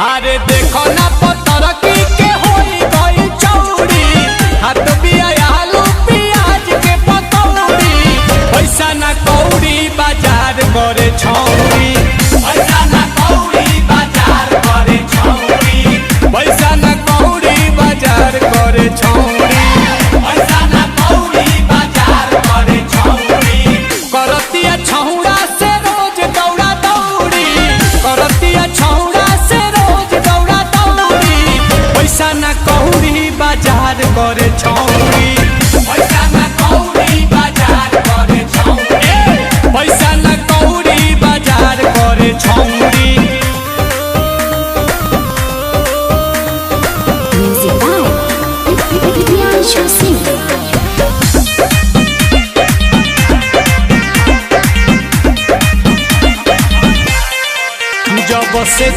अरे देखो ना पत्थर की के होई गई चौड़ी, हाथ बिया आलू प्याज के पकौड़ी। पैसा ना कौड़ी बाजार करे छौड़ी, पैसा ना कौड़ी बाजार करे छौड़ी, पैसा ना कौड़ी बाजार करे छौड़ी, पैसा ना कौड़ी बाजार करे छौड़ी। करतिया छौड़ा से रोज दौड़ा दौड़ी, करतिया छौड़ा से रोज दौड़ा दौड़ी। पैसा ना कौड़ी बाजार करे छौड़ी, पैसा ना कौड़ी बाजार करे छौड़ी, पैसा ना कौड़ी बाजार करे छौड़ी। Music by Priyanshu Singh. जब से